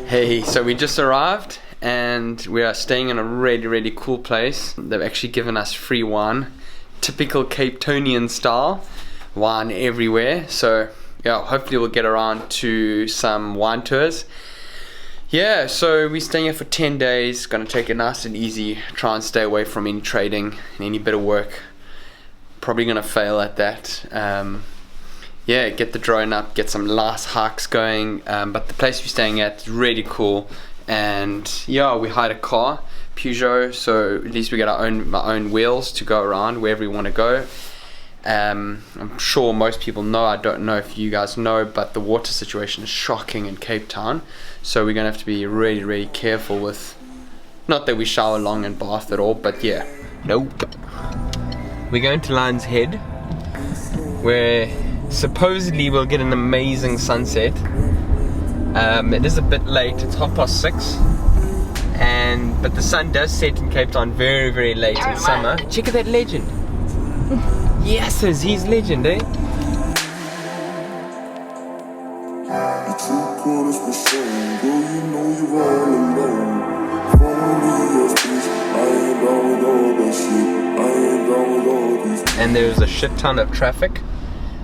Hey, so we just arrived and we are staying in a really cool place. They've actually given us free wine, typical Cape Townian style, wine everywhere. So yeah, hopefully we'll get around to some wine tours. Yeah, so we're staying here for 10 days, gonna take it nice and easy, try and stay away from any trading and any bit of work. Probably gonna fail at that. Yeah, get the drone up, get some last hikes going, but the place we're staying at is really cool. And yeah, we hired a car, Peugeot, so at least we got our own wheels to go around wherever we want to go. I'm sure most people know, I don't know if you guys know, but the water situation is shocking in Cape Town, so we're gonna have to be really careful with, not that we shower long and bath at all, but yeah. Nope. We're going to Lion's Head, where supposedly we'll get an amazing sunset. It is a bit late, it's 6:30, but the sun does set in Cape Town very late in summer. Check out that legend. Yes, he's legend, eh? And there's a shit ton of traffic.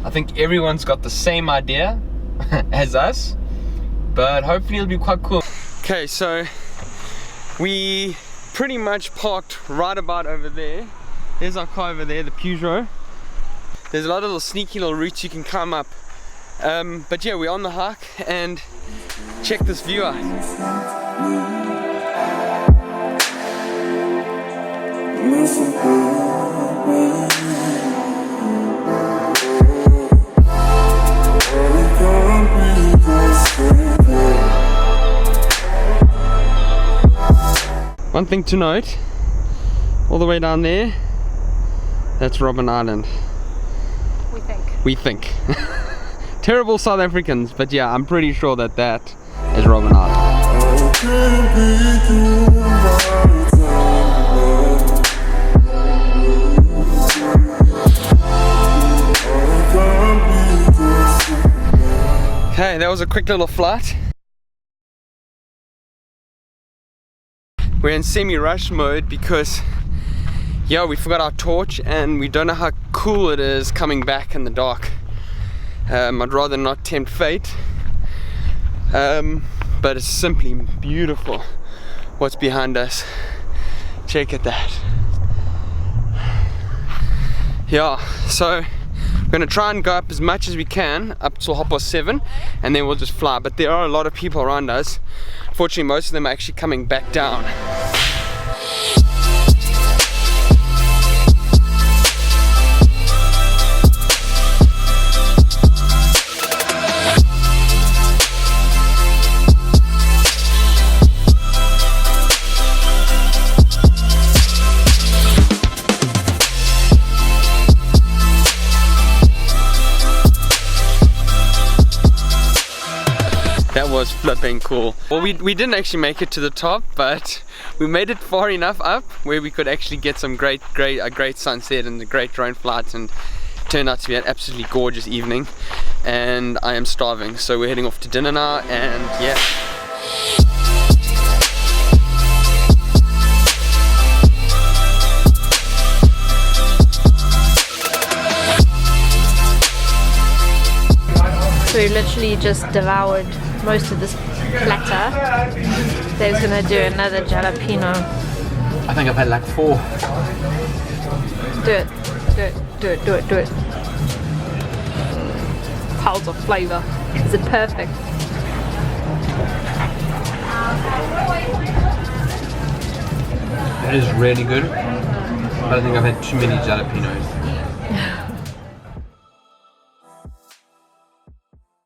I think everyone's got the same idea as us, but hopefully it'll be quite cool. Okay, so we pretty much parked right about over there. There's our car over there, the Peugeot. There's a lot of little sneaky little routes you can climb up. But yeah, we're on the hike and check this view out. One thing to note, all the way down there, that's Robben Island. We think. Terrible South Africans, but yeah, I'm pretty sure that is Robben Island. Okay, that was a quick little flight. We're in semi-rush mode because yeah, we forgot our torch and we don't know how cool it is coming back in the dark. I'd rather not tempt fate, but it's simply beautiful what's behind us. Check at that. Yeah, so we're gonna try and go up as much as we can up till 7:30 and then we'll just fly, but there are a lot of people around us. Fortunately, most of them are actually coming back down. That was flipping cool. Well, we didn't actually make it to the top, but we made it far enough up where we could actually get some great sunset and a great drone flights, and it turned out to be an absolutely gorgeous evening. And I am starving, so we're heading off to dinner now, and yeah. So we literally just devoured most of this platter. Dave's gonna do another jalapeno. I think I've had like 4. Do it. Piles of flavour. Is it perfect? That is really good, but I think I've had too many jalapenos.